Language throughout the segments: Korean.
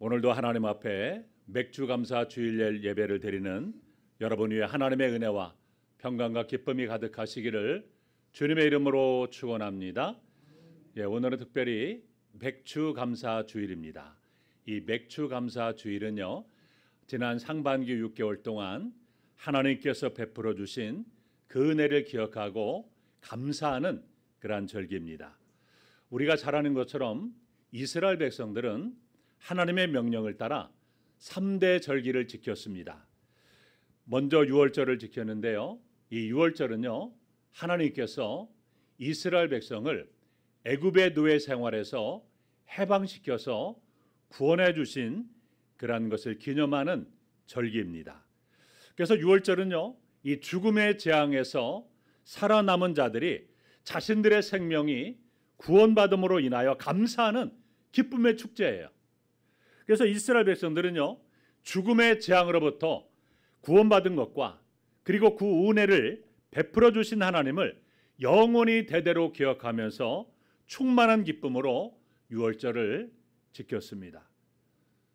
오늘도 하나님 앞에 맥주감사 주일 예배를 드리는 여러분 위에 하나님의 은혜와 평강과 기쁨이 가득하시기를 주님의 이름으로 축원합니다. 오늘은 특별히 맥주감사 주일입니다. 이 맥주감사 주일은요, 지난 상반기 6개월 동안 하나님께서 베풀어 주신 그 은혜를 기억하고 감사하는 그러한 절기입니다. 우리가 잘 아는 것처럼 이스라엘 백성들은 하나님의 명령을 따라 3대 절기를 지켰습니다. 먼저 유월절을 지켰는데요, 이 유월절은요, 하나님께서 이스라엘 백성을 애굽의 노예 생활에서 해방시켜서 구원해 주신 그러한 것을 기념하는 절기입니다. 그래서 유월절은요, 이 죽음의 재앙에서 살아남은 자들이 자신들의 생명이 구원받음으로 인하여 감사하는 기쁨의 축제예요. 그래서 이스라엘 백성들은요, 죽음의 재앙으로부터 구원받은 것과 그리고 그 은혜를 베풀어 주신 하나님을 영원히 대대로 기억하면서 충만한 기쁨으로 유월절을 지켰습니다.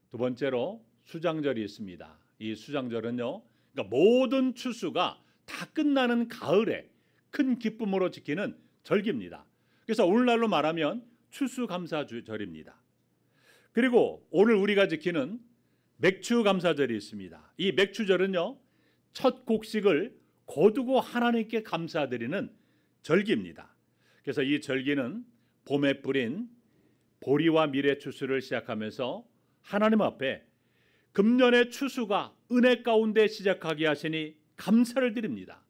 두 번째로 수장절이 있습니다. 이 수장절은요, 그러니까 모든 추수가 다 끝나는 가을에 큰 기쁨으로 지키는 절기입니다. 그래서 오늘날로 말하면 추수감사절입니다. 그리고 오늘 우리가 지키는 맥주감사절이 있습니다. 이 맥주절은요, 첫 곡식을 거두고 하나님께 감사드리는 절기입니다. 그래서 이 절기는 봄에 뿌린 보리와 밀의 추수를 시작하면서 하나님 앞에 금년의 추수가 은혜 가운데 시작하게 하시니 감사를 드립니다.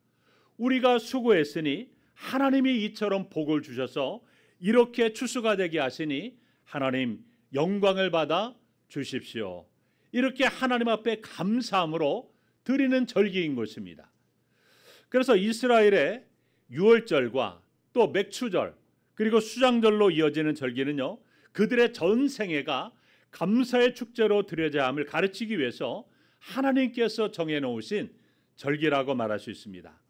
우리가 수고했으니 하나님이 이처럼 복을 주셔서 이렇게 추수가 되게 하시니 하나님 영광을 받아 주십시오. 이렇게 하나님 앞에 감사함으로 드리는 절기인 것입니다. 그래서 이스라엘의 유월절과 또 맥추절 그리고 수장절로 이어지는 절기는요, 그들의 전생애가 감사의 축제로 드려져야 함을 가르치기 위해서 하나님께서 정해놓으신 절기라고 말할 수 있습니다.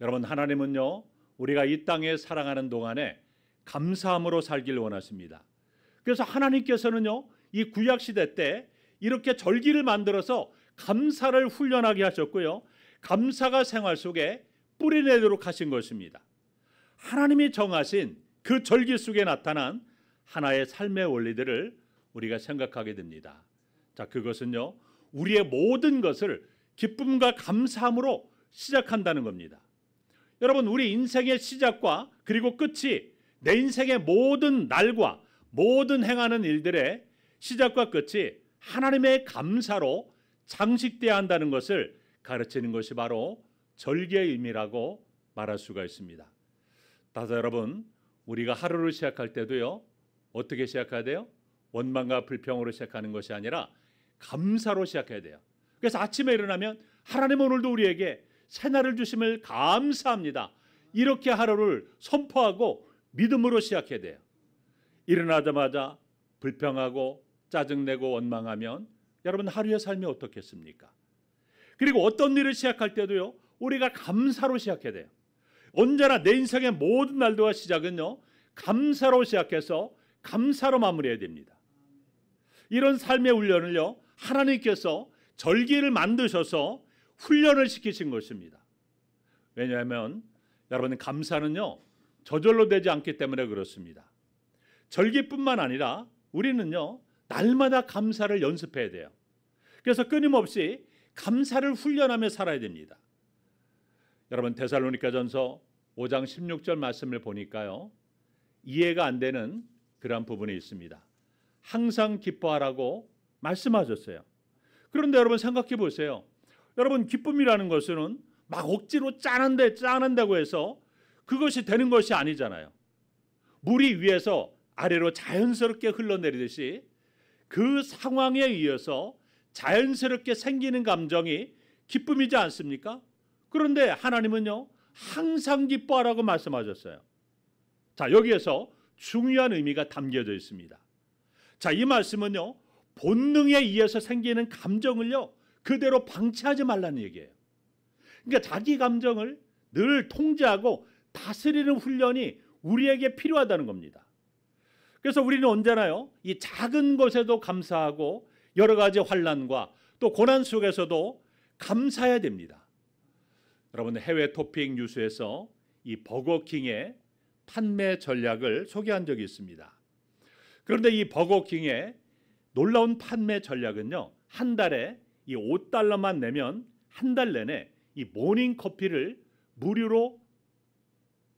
여러분, 하나님은요, 우리가 이 땅에 살아가는 동안에 감사함으로 살기를 원하십니다. 그래서 하나님께서는요, 이 구약시대 때 이렇게 절기를 만들어서 감사를 훈련하게 하셨고요, 감사가 생활 속에 뿌리내도록 하신 것입니다. 하나님이 정하신 그 절기 속에 나타난 하나의 삶의 원리들을 우리가 생각하게 됩니다. 자, 그것은요, 우리의 모든 것을 기쁨과 감사함으로 시작한다는 겁니다. 여러분, 우리 인생의 시작과 그리고 끝이 내 인생의 모든 날과 모든 행하는 일들의 시작과 끝이 하나님의 감사로 장식되어야 한다는 것을 가르치는 것이 바로 절기의 의미라고 말할 수가 있습니다. 따라서 여러분, 우리가 하루를 시작할 때도요, 어떻게 시작해야 돼요? 원망과 불평으로 시작하는 것이 아니라 감사로 시작해야 돼요. 그래서 아침에 일어나면 하나님 오늘도 우리에게 새날을 주심을 감사합니다, 이렇게 하루를 선포하고 믿음으로 시작해야 돼요. 일어나자마자 불평하고 짜증내고 원망하면 여러분, 하루의 삶이 어떻겠습니까? 그리고 어떤 일을 시작할 때도요, 우리가 감사로 시작해야 돼요. 언제나 내 인생의 모든 날도와 시작은요, 감사로 시작해서 감사로 마무리해야 됩니다. 이런 삶의 훈련을요, 하나님께서 절기를 만드셔서 훈련을 시키신 것입니다. 왜냐하면 여러분, 감사는요, 저절로 되지 않기 때문에 그렇습니다. 절기뿐만 아니라 우리는요, 날마다 감사를 연습해야 돼요. 그래서 끊임없이 감사를 훈련하며 살아야 됩니다. 여러분, 데살로니가전서 5장 16절 말씀을 보니까요, 이해가 안 되는 그런 부분이 있습니다. 항상 기뻐하라고 말씀하셨어요. 그런데 여러분, 생각해 보세요. 여러분, 기쁨이라는 것은 막 억지로 짜낸다고 해서 그것이 되는 것이 아니잖아요. 물이 위에서 아래로 자연스럽게 흘러내리듯이 그 상황에 의해서 자연스럽게 생기는 감정이 기쁨이지 않습니까? 그런데 하나님은요, 항상 기뻐하라고 말씀하셨어요. 자, 여기에서 중요한 의미가 담겨져 있습니다. 자, 이 말씀은요, 본능에 의해서 생기는 감정을요, 그대로 방치하지 말라는 얘기예요. 그러니까 자기 감정을 늘 통제하고 다스리는 훈련이 우리에게 필요하다는 겁니다. 그래서 우리는 언제나요, 이 작은 것에도 감사하고 여러 가지 환난과 또 고난 속에서도 감사해야 됩니다. 여러분, 해외 토픽 뉴스에서 이 버거킹의 판매 전략을 소개한 적이 있습니다. 그런데 이 버거킹의 놀라운 판매 전략은요, 한 달에 이 $5만 내면 한 달 내내 이 모닝 커피를 무료로,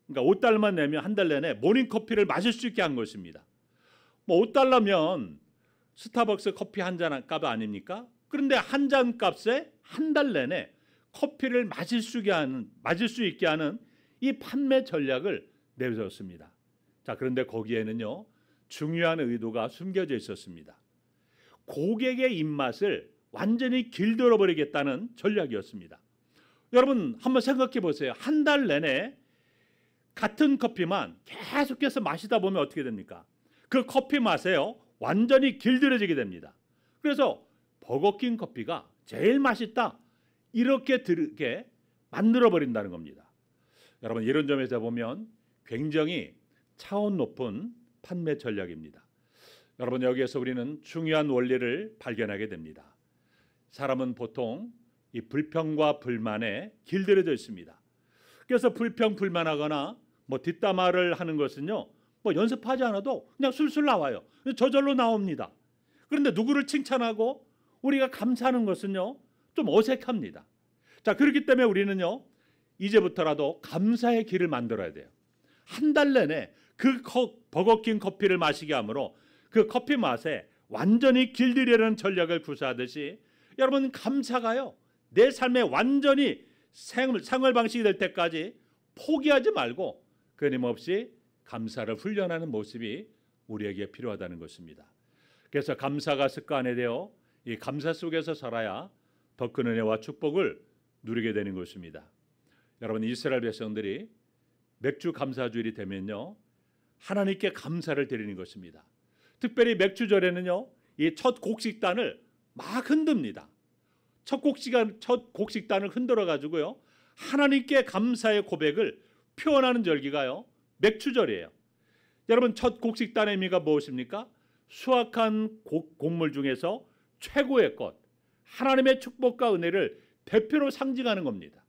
그러니까 $5만 내면 한 달 내내 모닝 커피를 마실 수 있게 한 것입니다. 뭐 $5면 스타벅스 커피 한 잔 값 아닙니까? 그런데 한 잔 값에 한 달 내내 커피를 마실 수 있게 하는 이 판매 전략을 내세웠습니다. 자, 그런데 거기에는요, 중요한 의도가 숨겨져 있었습니다. 고객의 입맛을 완전히 길들여 버리겠다는 전략이었습니다. 여러분, 한번 생각해 보세요. 한 달 내내 같은 커피만 계속해서 마시다 보면 어떻게 됩니까? 그 커피 맛에요, 완전히 길들여지게 됩니다. 그래서 버거킹 커피가 제일 맛있다, 이렇게 들게 만들어 버린다는 겁니다. 여러분, 이런 점에서 보면 굉장히 차원 높은 판매 전략입니다. 여러분, 여기에서 우리는 중요한 원리를 발견하게 됩니다. 사람은 보통 이 불평과 불만에 길들여져 있습니다. 그래서 불평 불만하거나 뭐 뒷담화를 하는 것은요, 뭐 연습하지 않아도 그냥 술술 나와요. 저절로 나옵니다. 그런데 누구를 칭찬하고 우리가 감사하는 것은요, 좀 어색합니다. 자, 그렇기 때문에 우리는요, 이제부터라도 감사의 길을 만들어야 돼요. 한 달 내내 그 버거킹 커피를 마시게 함으로 그 커피 맛에 완전히 길들이려는 전략을 구사하듯이, 여러분, 감사가요, 내 삶에 완전히 생활 방식이 될 때까지 포기하지 말고 끊임없이 감사를 훈련하는 모습이 우리에게 필요하다는 것입니다. 그래서 감사가 습관이 되어 이 감사 속에서 살아야 더 큰 은혜와 축복을 누리게 되는 것입니다. 여러분, 이스라엘 백성들이 맥주 감사주일이 되면요, 하나님께 감사를 드리는 것입니다. 특별히 맥주절에는요, 이 첫 곡식단을 막 흔듭니다. 첫 곡식단을 흔들어 가지고요, 하나님께 감사의 고백을 표현하는 절기가요, 맥주절이에요. 여러분, 첫 곡식단의 의미가 무엇입니까? 수확한 곡물 중에서 최고의 것, 하나님의 축복과 은혜를 대표로 상징하는 겁니다.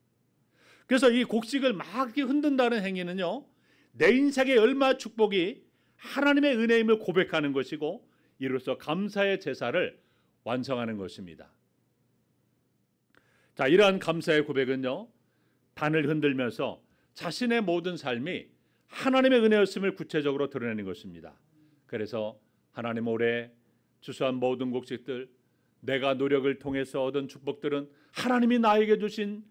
그래서 이 곡식을 막 이렇게 흔든다는 행위는요, 내 인생에 얼마나 축복이 하나님의 은혜임을 고백하는 것이고, 이로써 감사의 제사를 완성하는 것입니다. 자, 이러한 감사의 고백은요, 단을 흔들면서 자신의 모든 삶이 하나님의 은혜였음을 구체적으로 드러내는 것입니다. 그래서 하나님, 올해 주소한 모든 곡식들, 내가 노력을 통해서 얻은 축복들은 하나님이 나에게 주신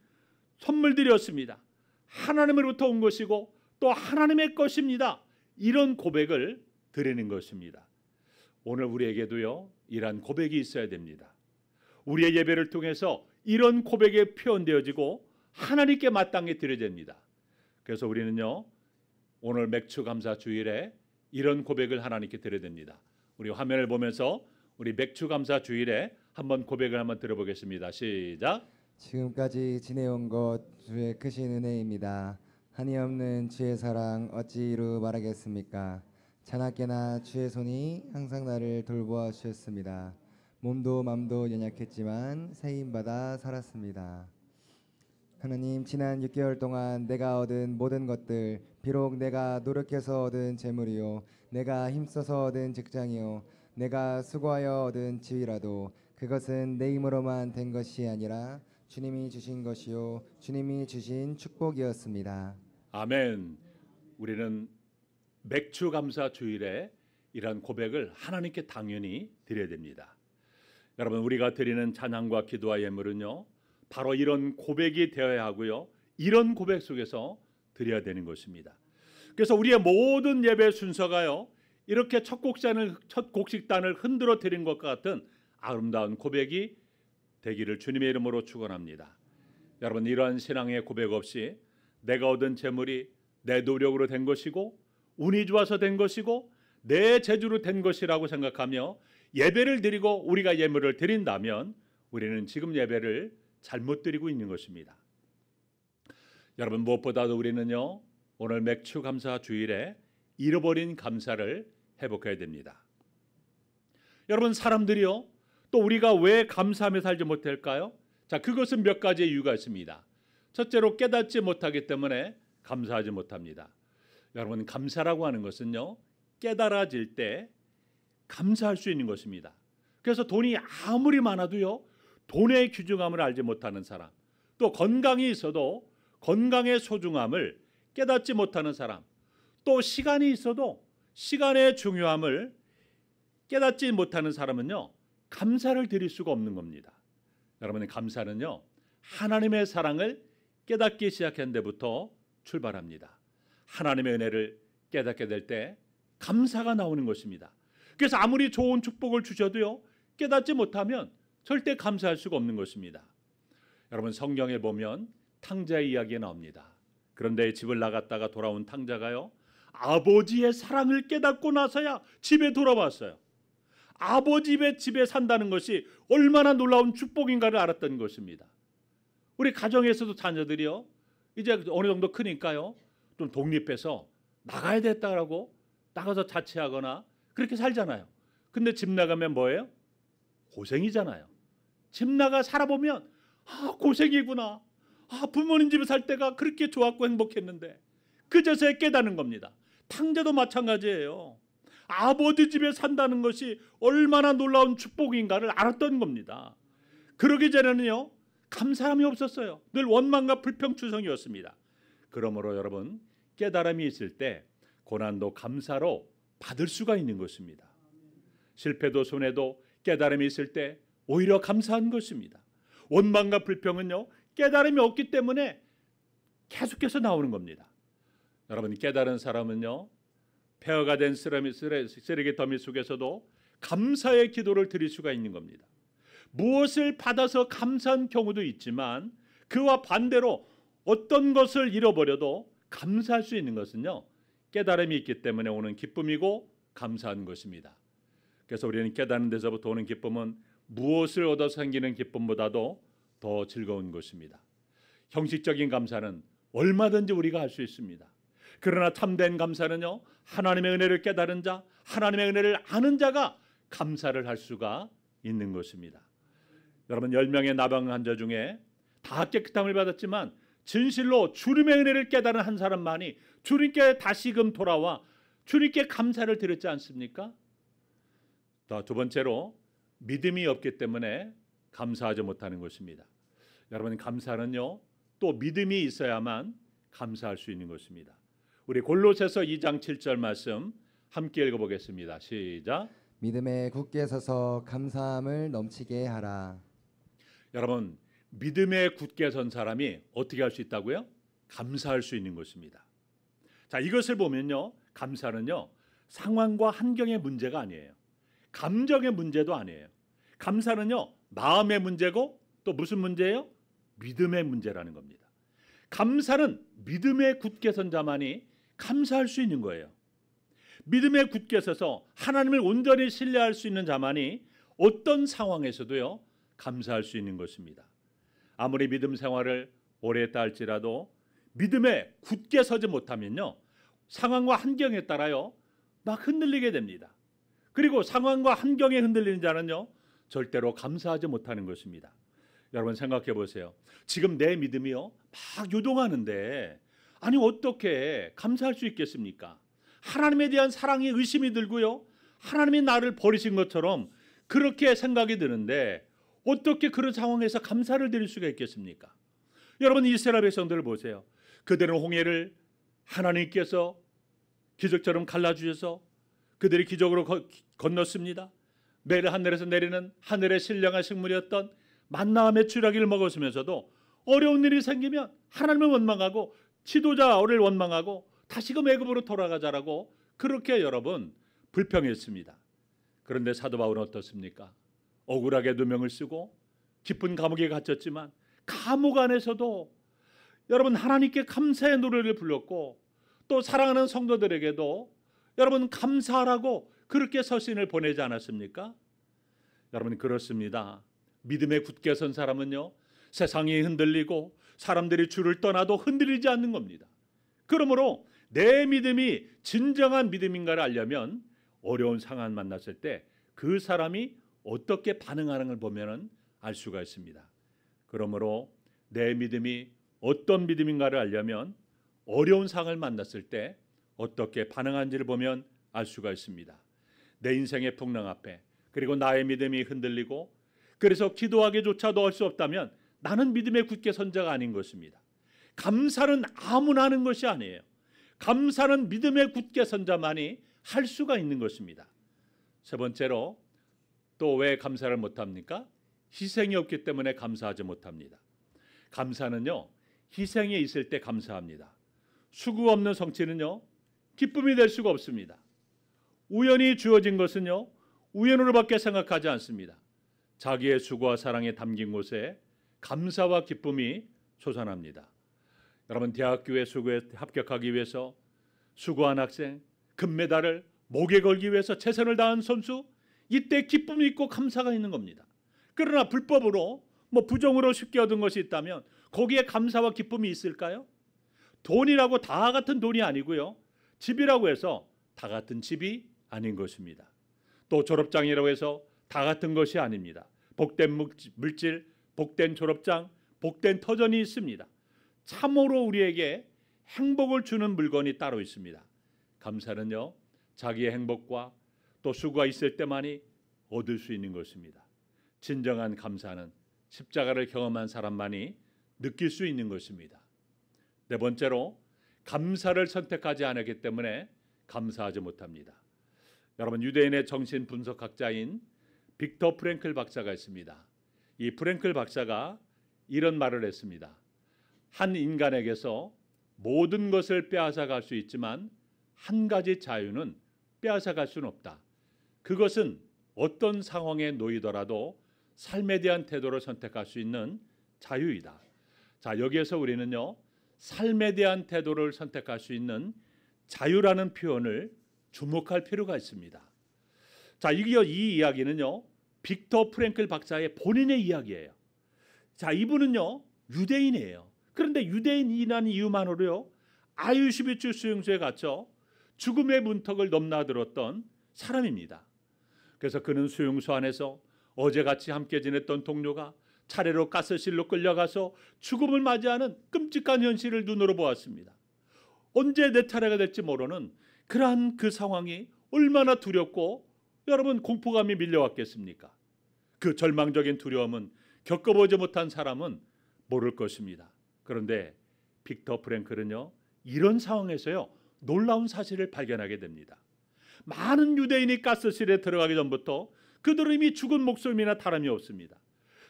선물들이었습니다. 하나님으로부터 온 것이고 또 하나님의 것입니다. 이런 고백을 드리는 것입니다. 오늘 우리에게도요, 이러한 고백이 있어야 됩니다. 우리의 예배를 통해서 이런 고백이 표현되어지고 하나님께 마땅히 드려집니다. 그래서 우리는요, 오늘 맥주 감사 주일에 이런 고백을 하나님께 드려야 됩니다. 우리 화면을 보면서 우리 맥주 감사 주일에 한번 고백을 한번 들어보겠습니다. 시작. 지금까지 지내온 것 주의 크신 은혜입니다. 한이 없는 주의 사랑 어찌 이루 말하겠습니까? 자나깨나 주의 손이 항상 나를 돌보아 주셨습니다. 몸도 맘도 연약했지만 세임받아 살았습니다. 하나님, 지난 6개월 동안 내가 얻은 모든 것들, 비록 내가 노력해서 얻은 재물이요, 내가 힘써서 얻은 직장이요, 내가 수고하여 얻은 지위라도 그것은 내 힘으로만 된 것이 아니라 주님이 주신 것이요, 주님이 주신 축복이었습니다. 아멘. 우리는 맥주 감사 주일에 이러한 고백을 하나님께 당연히 드려야 됩니다. 여러분, 우리가 드리는 찬양과 기도와 예물은요, 바로 이런 고백이 되어야 하고요, 이런 고백 속에서 드려야 되는 것입니다. 그래서 우리의 모든 예배 순서가요, 이렇게 첫 곡식단을 흔들어 드린 것과 같은 아름다운 고백이 되기를 주님의 이름으로 축원합니다. 여러분, 이러한 신앙의 고백 없이 내가 얻은 재물이 내 노력으로 된 것이고 운이 좋아서 된 것이고 내 재주로 된 것이라고 생각하며 예배를 드리고 우리가 예물을 드린다면 우리는 지금 예배를 잘못 드리고 있는 것입니다. 여러분, 무엇보다도 우리는요, 오늘 맥주 감사 주일에 잃어버린 감사를 회복해야 됩니다. 여러분, 사람들이요, 또 우리가 왜 감사하며 살지 못할까요? 자, 그것은 몇 가지의 이유가 있습니다. 첫째로 깨닫지 못하기 때문에 감사하지 못합니다. 여러분, 감사라고 하는 것은요, 깨달아질 때 감사할 수 있는 것입니다. 그래서 돈이 아무리 많아도요, 돈의 귀중함을 알지 못하는 사람, 또 건강이 있어도 건강의 소중함을 깨닫지 못하는 사람, 또 시간이 있어도 시간의 중요함을 깨닫지 못하는 사람은요, 감사를 드릴 수가 없는 겁니다. 여러분, 감사는요, 하나님의 사랑을 깨닫기 시작한 데부터 출발합니다. 하나님의 은혜를 깨닫게 될 때 감사가 나오는 것입니다. 그래서 아무리 좋은 축복을 주셔도요, 깨닫지 못하면 절대 감사할 수가 없는 것입니다. 여러분, 성경에 보면 탕자의 이야기가 나옵니다. 그런데 집을 나갔다가 돌아온 탕자가요, 아버지의 사랑을 깨닫고 나서야 집에 돌아왔어요. 아버지 집에 산다는 것이 얼마나 놀라운 축복인가를 알았던 것입니다. 우리 가정에서도 자녀들이요, 이제 어느 정도 크니까요, 좀 독립해서 나가야 됐다라고 나가서 자취하거나 그렇게 살잖아요. 근데 집 나가면 뭐예요? 고생이잖아요. 집 나가 살아보면 고생이구나. 부모님 집에 살 때가 그렇게 좋았고 행복했는데, 그제서야 깨닫는 겁니다. 탕자도 마찬가지예요. 아버지 집에 산다는 것이 얼마나 놀라운 축복인가를 알았던 겁니다. 그러기 전에는요, 감사함이 없었어요. 늘 원망과 불평투성이었습니다. 그러므로 여러분, 깨달음이 있을 때 고난도 감사로 받을 수가 있는 것입니다. 실패도 손해도 깨달음이 있을 때 오히려 감사한 것입니다. 원망과 불평은요, 깨달음이 없기 때문에 계속해서 나오는 겁니다. 여러분, 깨달은 사람은요, 폐허가 된 쓰레기 더미 속에서도 감사의 기도를 드릴 수가 있는 겁니다. 무엇을 받아서 감사한 경우도 있지만, 그와 반대로 어떤 것을 잃어버려도 감사할 수 있는 것은요, 깨달음이 있기 때문에 오는 기쁨이고 감사한 것입니다. 그래서 우리는 깨닫는 데서부터 오는 기쁨은 무엇을 얻어서 생기는 기쁨보다도 더 즐거운 것입니다. 형식적인 감사는 얼마든지 우리가 할 수 있습니다. 그러나 참된 감사는요, 하나님의 은혜를 깨달은 자, 하나님의 은혜를 아는 자가 감사를 할 수가 있는 것입니다. 여러분, 10명의 나병 환자 중에 다 깨끗함을 받았지만 진실로 주님의 은혜를 깨달은 한 사람만이 주님께 다시금 돌아와 주님께 감사를 드렸지 않습니까? 두 번째로, 믿음이 없기 때문에 감사하지 못하는 것입니다. 여러분, 감사는요, 또 믿음이 있어야만 감사할 수 있는 것입니다. 우리 골로새서 2장 7절 말씀 함께 읽어보겠습니다. 시작. 믿음에 굳게 서서 감사함을 넘치게 하라. 여러분, 믿음에 굳게 선 사람이 어떻게 할 수 있다고요? 감사할 수 있는 것입니다. 자, 이것을 보면요, 감사는요, 상황과 환경의 문제가 아니에요. 감정의 문제도 아니에요. 감사는요, 마음의 문제고 또 무슨 문제예요? 믿음의 문제라는 겁니다. 감사는 믿음에 굳게 선 자만이 감사할 수 있는 거예요. 믿음에 굳게 서서 하나님을 온전히 신뢰할 수 있는 자만이 어떤 상황에서도요, 감사할 수 있는 것입니다. 아무리 믿음 생활을 오래 했다 할지라도 믿음에 굳게 서지 못하면요, 상황과 환경에 따라요, 막 흔들리게 됩니다. 그리고 상황과 환경에 흔들리는 자는요, 절대로 감사하지 못하는 것입니다. 여러분, 생각해 보세요. 지금 내 믿음이요, 막 요동하는데 아니 어떻게 감사할 수 있겠습니까? 하나님에 대한 사랑이 의심이 들고요, 하나님이 나를 버리신 것처럼 그렇게 생각이 드는데 어떻게 그런 상황에서 감사를 드릴 수가 있겠습니까? 여러분, 이스라엘 백성들을 보세요. 그들은 홍해를 하나님께서 기적처럼 갈라주셔서 그들이 기적으로 건넜습니다. 매일 하늘에서 내리는 하늘의 신령한 식물이었던 만나와 메추라기를 먹었으면서도 어려운 일이 생기면 하나님을 원망하고 지도자를 원망하고 다시금 애굽으로 돌아가자라고 그렇게 여러분 불평했습니다. 그런데 사도 바울은 어떻습니까? 억울하게 누명을 쓰고 깊은 감옥에 갇혔지만 감옥 안에서도 여러분 하나님께 감사의 노래를 불렀고 또 사랑하는 성도들에게도 여러분 감사하라고 그렇게 서신을 보내지 않았습니까? 여러분, 그렇습니다. 믿음에 굳게 선 사람은요, 세상이 흔들리고 사람들이 주를 떠나도 흔들리지 않는 겁니다. 그러므로 내 믿음이 진정한 믿음인가를 알려면 어려운 상황을 만났을 때 그 사람이 어떻게 반응하는 걸 보면은 알 수가 있습니다. 그러므로 내 믿음이 어떤 믿음인가를 알려면 어려운 상황을 만났을 때 어떻게 반응하는지를 보면 알 수가 있습니다. 내 인생의 풍랑 앞에 그리고 나의 믿음이 흔들리고 그래서 기도하기조차도 할 수 없다면 나는 믿음에 굳게 선 자가 아닌 것입니다. 감사는 아무나 하는 것이 아니에요. 감사는 믿음에 굳게 선 자만이 할 수가 있는 것입니다. 세 번째로 또 왜 감사를 못합니까? 희생이 없기 때문에 감사하지 못합니다. 감사는요, 희생이 있을 때 감사합니다. 수고 없는 성취는요, 기쁨이 될 수가 없습니다. 우연히 주어진 것은요, 우연으로밖에 생각하지 않습니다. 자기의 수고와 사랑에 담긴 곳에 감사와 기쁨이 솟아납니다. 여러분, 대학교의 수고에 합격하기 위해서 수고한 학생, 금메달을 목에 걸기 위해서 최선을 다한 선수, 이때 기쁨이 있고 감사가 있는 겁니다. 그러나 불법으로 부정으로 쉽게 얻은 것이 있다면 거기에 감사와 기쁨이 있을까요? 돈이라고 다 같은 돈이 아니고요, 집이라고 해서 다 같은 집이 아닌 것입니다. 또 졸업장이라고 해서 다 같은 것이 아닙니다. 복된 물질, 복된 졸업장, 복된 터전이 있습니다. 참으로 우리에게 행복을 주는 물건이 따로 있습니다. 감사는요, 자기의 행복과 또 수고가 있을 때만이 얻을 수 있는 것입니다. 진정한 감사는 십자가를 경험한 사람만이 느낄 수 있는 것입니다. 네 번째로, 감사를 선택하지 않았기 때문에 감사하지 못합니다. 여러분, 유대인의 정신 분석학자인 빅터 프랭클 박사가 있습니다. 이 프랭클 박사가 이런 말을 했습니다. 한 인간에게서 모든 것을 빼앗아갈 수 있지만 한 가지 자유는 빼앗아갈 수는 없다. 그것은 어떤 상황에 놓이더라도 삶에 대한 태도를 선택할 수 있는 자유이다. 자, 여기에서 우리는요, 삶에 대한 태도를 선택할 수 있는 자유라는 표현을 주목할 필요가 있습니다. 자, 이 이야기는요, 빅터 프랭클 박사의 본인의 이야기예요. 자, 이분은요, 유대인이에요. 그런데 유대인이라는 이유만으로요, 아우슈비츠 수용소에 갇혀 죽음의 문턱을 넘나들었던 사람입니다. 그래서 그는 수용소 안에서 어제같이 함께 지냈던 동료가 차례로 가스실로 끌려가서 죽음을 맞이하는 끔찍한 현실을 눈으로 보았습니다. 언제 내 차례가 될지 모르는 그러한 그 상황이 얼마나 두렵고 여러분 공포감이 밀려왔겠습니까? 그 절망적인 두려움은 겪어보지 못한 사람은 모를 것입니다. 그런데 빅터 프랭클은요, 이런 상황에서요, 놀라운 사실을 발견하게 됩니다. 많은 유대인이 가스실에 들어가기 전부터 그들은 이미 죽은 목숨이나 다름이 없습니다.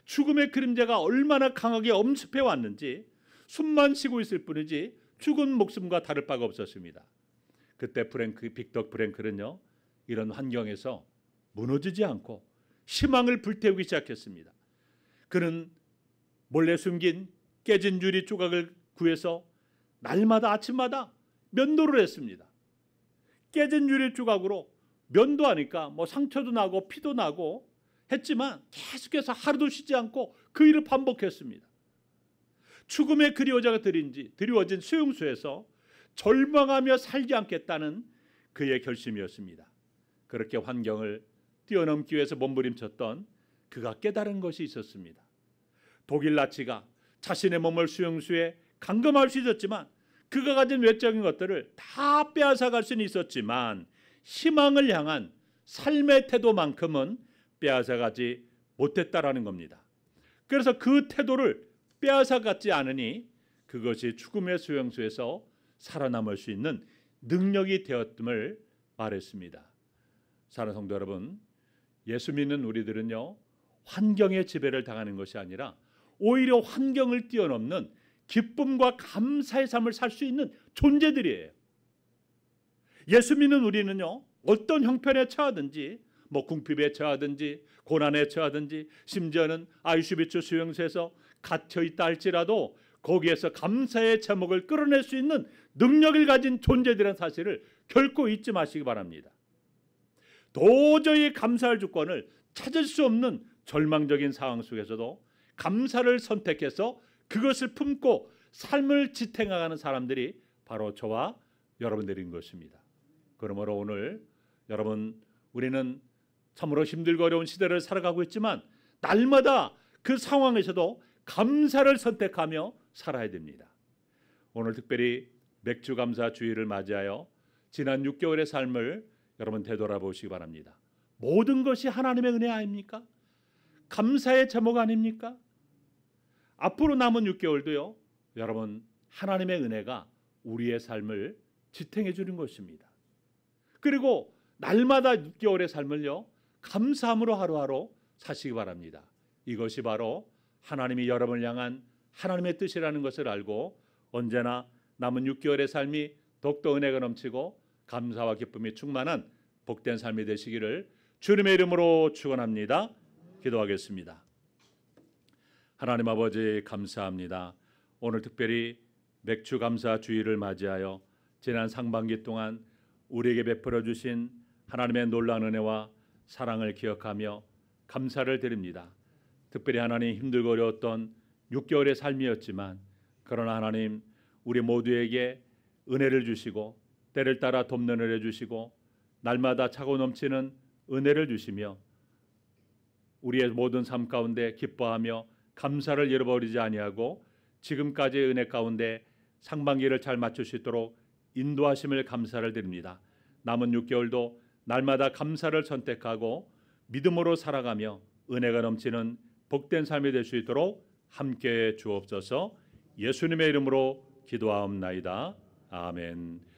죽음의 그림자가 얼마나 강하게 엄습해 왔는지 숨만 쉬고 있을 뿐이지 죽은 목숨과 다를 바가 없었습니다. 그때 빅터 프랭클은요, 이런 환경에서 무너지지 않고 희망을 불태우기 시작했습니다. 그는 몰래 숨긴 깨진 유리 조각을 구해서 날마다 아침마다 면도를 했습니다. 깨진 유리 조각으로 면도하니까 상처도 나고 피도 나고 했지만 계속해서 하루도 쉬지 않고 그 일을 반복했습니다. 죽음의 그리워자가 드리워진 수용소에서 절망하며 살지 않겠다는 그의 결심이었습니다. 그렇게 환경을 뛰어넘기 위해서 몸부림쳤던 그가 깨달은 것이 있었습니다. 독일 나치가 자신의 몸을 수용소에 감금할 수 있었지만 그가 가진 외적인 것들을 다 빼앗아갈 수는 있었지만 희망을 향한 삶의 태도만큼은 빼앗아가지 못했다라는 겁니다. 그래서 그 태도를 빼앗아가지 않으니 그것이 죽음의 수용소에서 살아남을 수 있는 능력이 되었음을 말했습니다. 사랑하는 성도 여러분, 예수 믿는 우리들은요, 환경의 지배를 당하는 것이 아니라 오히려 환경을 뛰어넘는 기쁨과 감사의 삶을 살 수 있는 존재들이에요. 예수 믿는 우리는요, 어떤 형편에 처하든지 궁핍에 처하든지 고난에 처하든지 심지어는 아우슈비츠 수용소에서 갇혀있다 할지라도 거기에서 감사의 제목을 끌어낼 수 있는 능력을 가진 존재들이라는 사실을 결코 잊지 마시기 바랍니다. 도저히 감사할 주권을 찾을 수 없는 절망적인 상황 속에서도 감사를 선택해서 그것을 품고 삶을 지탱하는 사람들이 바로 저와 여러분들인 것입니다. 그러므로 오늘 여러분, 우리는 참으로 힘들고 어려운 시대를 살아가고 있지만 날마다 그 상황에서도 감사를 선택하며 살아야 됩니다. 오늘 특별히 맥주 감사 주일을 맞이하여 지난 6개월의 삶을 여러분 되돌아보시기 바랍니다. 모든 것이 하나님의 은혜 아닙니까? 감사의 제목 아닙니까? 앞으로 남은 6개월도요, 여러분, 하나님의 은혜가 우리의 삶을 지탱해 주는 것입니다. 그리고 날마다 6개월의 삶을요, 감사함으로 하루하루 사시기 바랍니다. 이것이 바로 하나님이 여러분을 향한 하나님의 뜻이라는 것을 알고 언제나 남은 6개월의 삶이 더욱더 은혜가 넘치고 감사와 기쁨이 충만한 복된 삶이 되시기를 주님의 이름으로 축원합니다. 기도하겠습니다. 하나님 아버지, 감사합니다. 오늘 특별히 맥주 감사 주일을 맞이하여 지난 상반기 동안 우리에게 베풀어 주신 하나님의 놀라운 은혜와 사랑을 기억하며 감사를 드립니다. 특별히 하나님, 힘들고 어려웠던 6개월의 삶이었지만 그러나 하나님, 우리 모두에게 은혜를 주시고 때를 따라 돕는 은혜를 주시고 날마다 차고 넘치는 은혜를 주시며 우리의 모든 삶 가운데 기뻐하며 감사를 잃어버리지 아니하고 지금까지의 은혜 가운데 상반기를 잘 맞출 수 있도록 인도하심을 감사를 드립니다. 남은 6개월도 날마다 감사를 선택하고 믿음으로 살아가며 은혜가 넘치는 복된 삶이 될 수 있도록 함께해 주옵소서. 예수님의 이름으로 기도하옵나이다. 아멘.